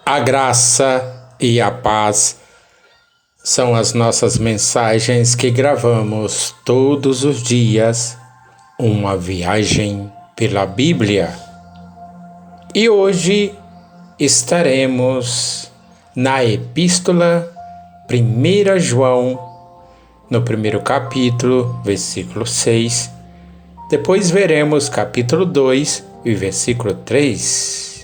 A graça e a paz são as nossas mensagens que gravamos todos os dias, uma viagem pela Bíblia. E hoje estaremos na Epístola 1 João, no primeiro capítulo, versículo 6. Depois veremos capítulo 2 e versículo 3.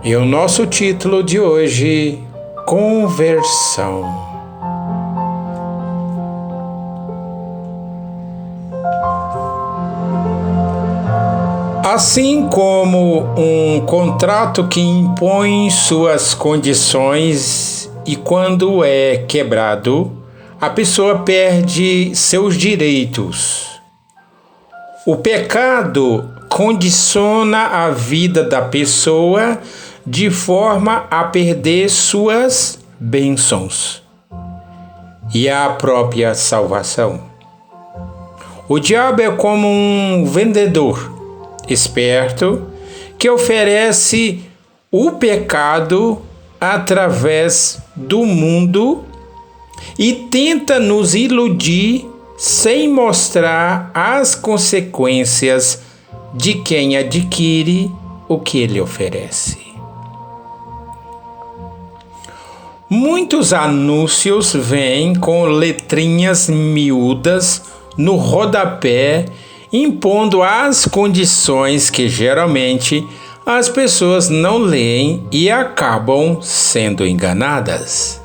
E o nosso título de hoje, Conversão. Assim como um contrato que impõe suas condições e quando é quebrado, a pessoa perde seus direitos. O pecado condiciona a vida da pessoa de forma a perder suas bênçãos e a própria salvação. O diabo é como um vendedor esperto que oferece o pecado através do mundo e tenta nos iludir sem mostrar as consequências de quem adquire o que ele oferece. Muitos anúncios vêm com letrinhas miúdas no rodapé, impondo as condições que geralmente as pessoas não leem e acabam sendo enganadas.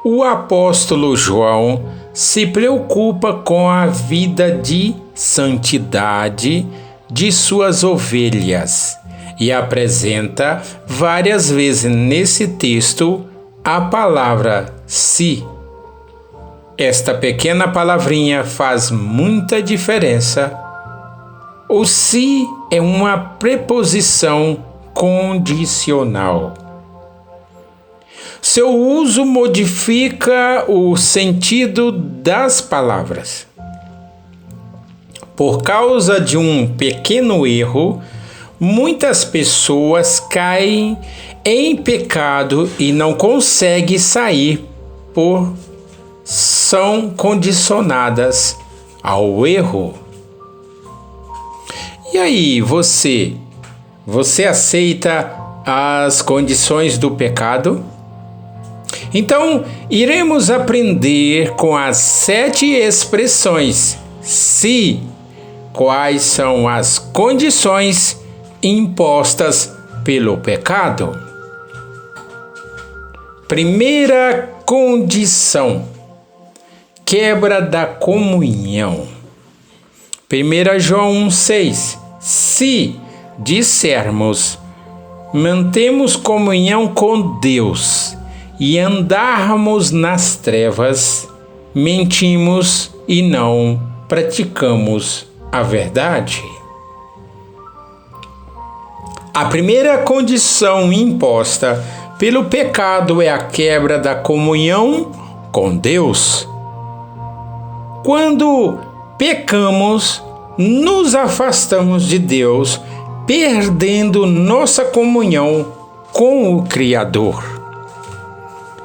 O apóstolo João se preocupa com a vida de santidade de suas ovelhas e apresenta várias vezes nesse texto a palavra se. Esta pequena palavrinha faz muita diferença. O se é uma preposição condicional. Seu uso modifica o sentido das palavras. Por causa de um pequeno erro, muitas pessoas caem em pecado e não conseguem sair são condicionadas ao erro. E aí, você aceita as condições do pecado? Então, iremos aprender com as 7 expressões se, quais são as condições impostas pelo pecado. Primeira condição: quebra da comunhão. 1 João 1,6: se dissermos, mantemos comunhão com Deus e andarmos nas trevas, mentimos e não praticamos a verdade. A primeira condição imposta pelo pecado é a quebra da comunhão com Deus. Quando pecamos, nos afastamos de Deus, perdendo nossa comunhão com o Criador.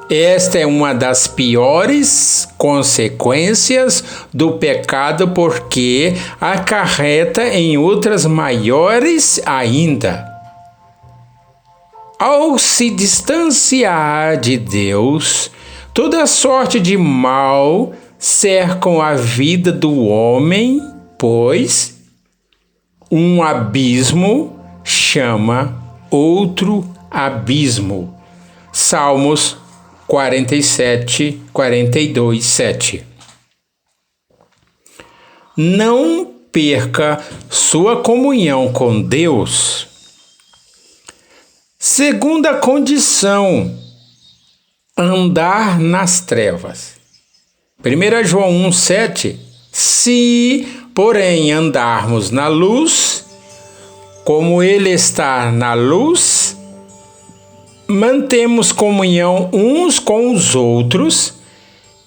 Esta é uma das piores consequências do pecado, porque acarreta em outras maiores ainda. Ao se distanciar de Deus, toda sorte de mal cercam a vida do homem, pois um abismo chama outro abismo. Salmos 47, 42, 7. Não perca sua comunhão com Deus. Segunda condição: andar nas trevas. 1 João 1,7: se, porém, andarmos na luz, como Ele está na luz, mantemos comunhão uns com os outros,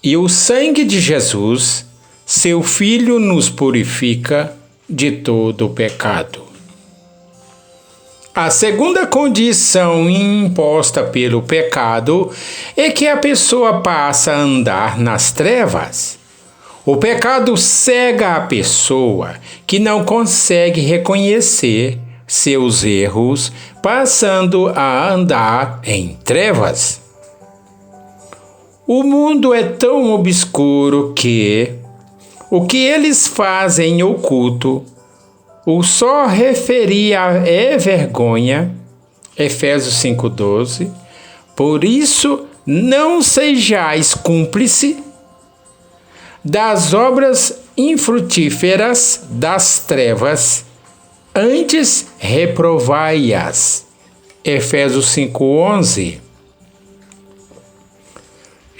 e o sangue de Jesus, seu Filho, nos purifica de todo o pecado. A segunda condição imposta pelo pecado é que a pessoa passa a andar nas trevas. O pecado cega a pessoa que não consegue reconhecer seus erros, passando a andar em trevas. O mundo é tão obscuro que o que eles fazem em oculto o só referia é vergonha, Efésios 5,12. Por isso, não sejais cúmplice das obras infrutíferas das trevas, antes reprovai-as. Efésios 5,11.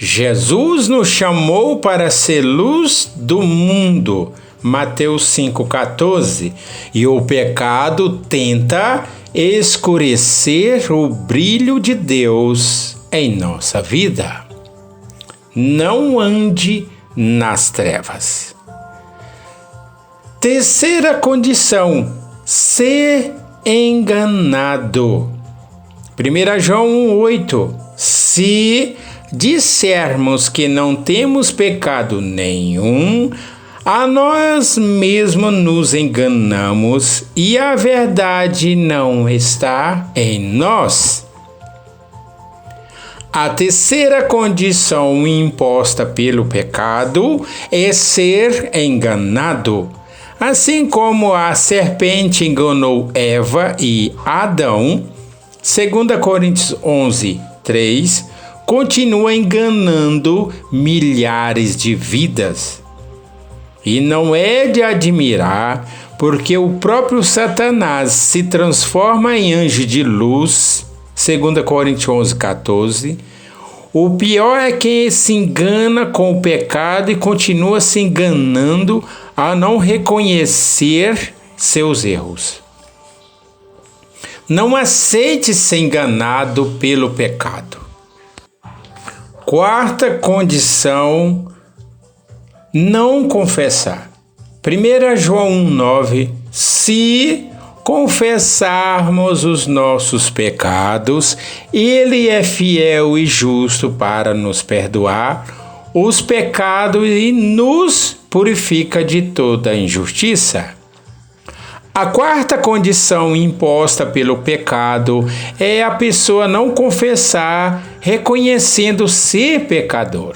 Jesus nos chamou para ser luz do mundo, Mateus 5,14, e o pecado tenta escurecer o brilho de Deus em nossa vida. Não ande nas trevas. Terceira condição: ser enganado. 1 João 1,8. Se dissermos que não temos pecado nenhum, a nós mesmos nos enganamos e a verdade não está em nós. A terceira condição imposta pelo pecado é ser enganado. Assim como a serpente enganou Eva e Adão, 2 Coríntios 11:3, continua enganando milhares de vidas. E não é de admirar, porque o próprio Satanás se transforma em anjo de luz, 2 Coríntios 11:14. O pior é quem se engana com o pecado e continua se enganando a não reconhecer seus erros. Não aceite ser enganado pelo pecado. Quarta condição: não confessar. 1 João 1,9. Se confessarmos os nossos pecados, Ele é fiel e justo para nos perdoar os pecados e nos purifica de toda injustiça. A quarta condição imposta pelo pecado é a pessoa não confessar, reconhecendo ser pecador.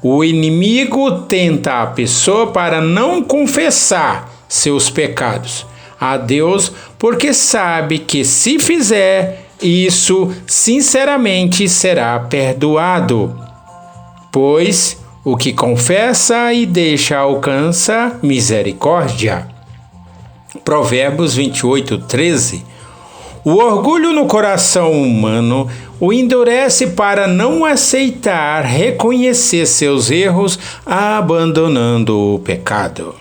O inimigo tenta a pessoa para não confessar seus pecados a Deus, porque sabe que se fizer isso, sinceramente será perdoado. Pois o que confessa e deixa alcança misericórdia. Provérbios 28:13. O orgulho no coração humano o endurece para não aceitar, reconhecer seus erros, abandonando o pecado.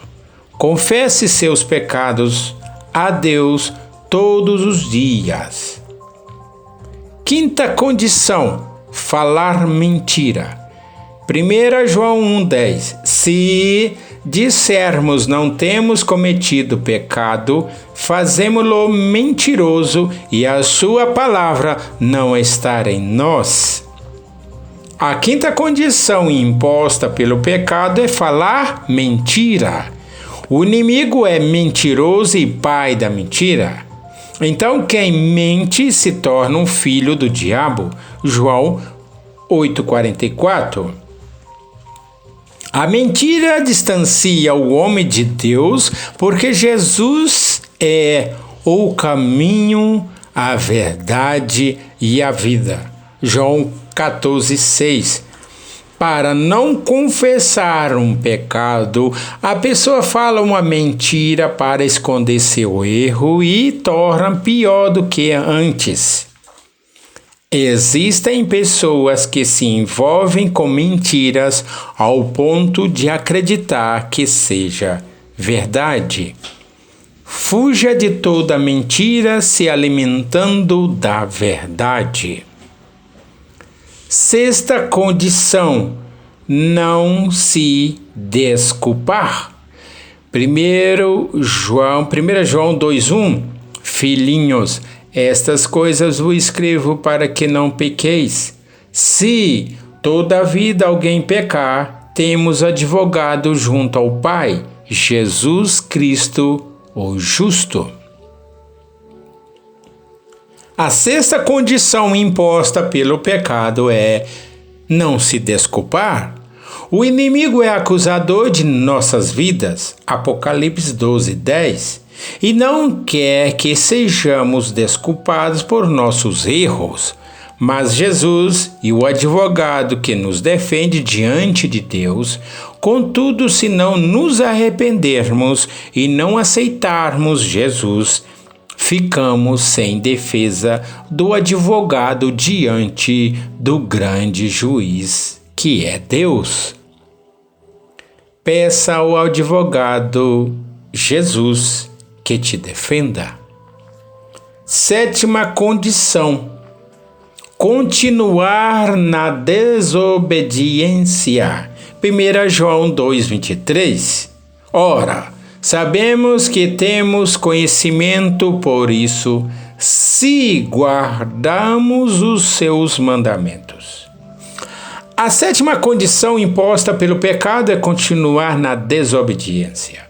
Confesse seus pecados a Deus todos os dias. Quinta condição: falar mentira. 1 João 1,10. Se dissermos não temos cometido pecado, fazemo-lo mentiroso e a sua palavra não está em nós. A quinta condição imposta pelo pecado é falar mentira. O inimigo é mentiroso e pai da mentira. Então quem mente se torna um filho do diabo. João 8,44. A mentira distancia o homem de Deus, porque Jesus é o caminho, a verdade e a vida. João 14,6. Para não confessar um pecado, a pessoa fala uma mentira para esconder seu erro e torna pior do que antes. Existem pessoas que se envolvem com mentiras ao ponto de acreditar que seja verdade. Fuja de toda mentira se alimentando da verdade. Sexta condição: não se desculpar. 1 João 2:1 Filhinhos, estas coisas vos escrevo para que não pequeis. Se todavia alguém pecar, temos advogado junto ao Pai, Jesus Cristo, o justo. A sexta condição imposta pelo pecado é não se desculpar. O inimigo é acusador de nossas vidas, Apocalipse 12:10, e não quer que sejamos desculpados por nossos erros. Mas Jesus e o advogado que nos defende diante de Deus, contudo, se não nos arrependermos e não aceitarmos Jesus, ficamos sem defesa do advogado diante do grande juiz, que é Deus. Peça ao advogado Jesus que te defenda. Sétima condição: continuar na desobediência. 1 João 2:23. Ora, sabemos que temos conhecimento, por isso, se guardamos os seus mandamentos. A sétima condição imposta pelo pecado é continuar na desobediência.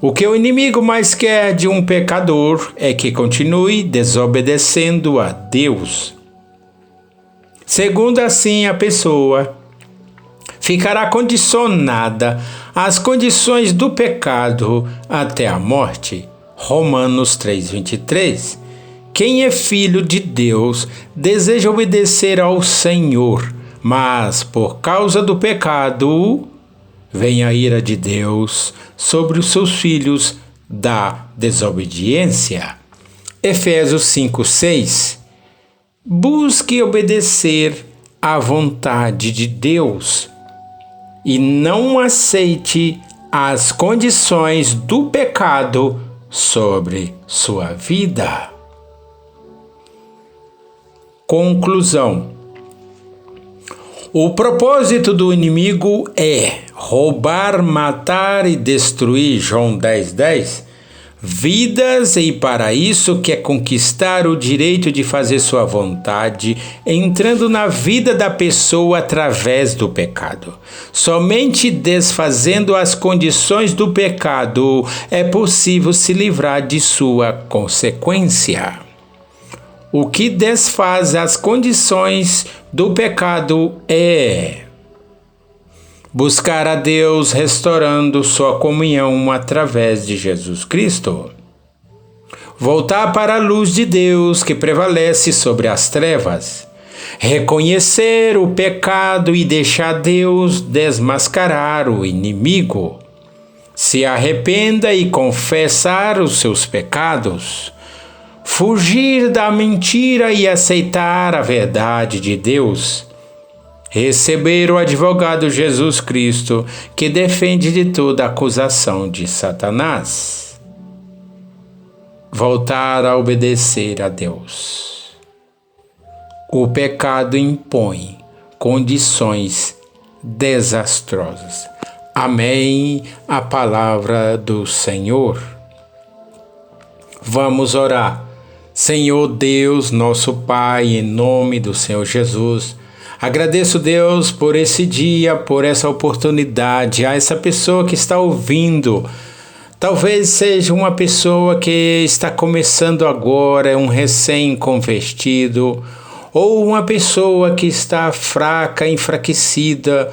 O que o inimigo mais quer de um pecador é que continue desobedecendo a Deus. Segundo assim, a pessoa ficará condicionada às condições do pecado até a morte. Romanos 3:23. Quem é filho de Deus deseja obedecer ao Senhor, mas por causa do pecado vem a ira de Deus sobre os seus filhos da desobediência. Efésios 5:6. Busque obedecer à vontade de Deus e não aceite as condições do pecado sobre sua vida. Conclusão: o propósito do inimigo é roubar, matar e destruir, João 10:10, vidas, e para isso quer conquistar o direito de fazer sua vontade, entrando na vida da pessoa através do pecado. Somente desfazendo as condições do pecado é possível se livrar de sua consequência. O que desfaz as condições do pecado é buscar a Deus, restaurando sua comunhão através de Jesus Cristo. Voltar para a luz de Deus que prevalece sobre as trevas. Reconhecer o pecado e deixar Deus desmascarar o inimigo. Se arrependa e confessar os seus pecados. Fugir da mentira e aceitar a verdade de Deus. Receber o advogado Jesus Cristo, que defende de toda acusação de Satanás. Voltar a obedecer a Deus. O pecado impõe condições desastrosas. Amém. A palavra do Senhor. Vamos orar. Senhor Deus, nosso Pai, em nome do Senhor Jesus, agradeço, Deus, por esse dia, por essa oportunidade, a essa pessoa que está ouvindo. Talvez seja uma pessoa que está começando agora, é um recém-convertido, ou uma pessoa que está fraca, enfraquecida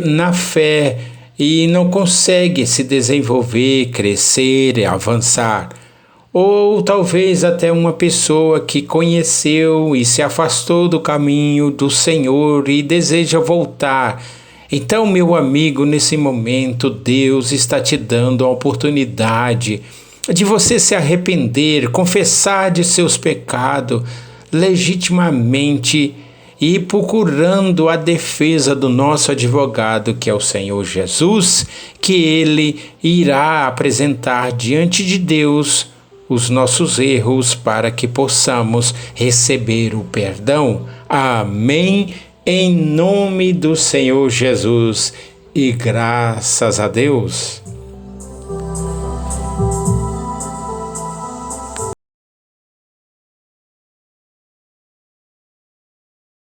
na fé e não consegue se desenvolver, crescer e avançar. Ou talvez até uma pessoa que conheceu e se afastou do caminho do Senhor e deseja voltar. Então, meu amigo, nesse momento, Deus está te dando a oportunidade de você se arrepender, confessar de seus pecados legitimamente e procurando a defesa do nosso advogado, que é o Senhor Jesus, que ele irá apresentar diante de Deus os nossos erros para que possamos receber o perdão. Amém. Em nome do Senhor Jesus e graças a Deus.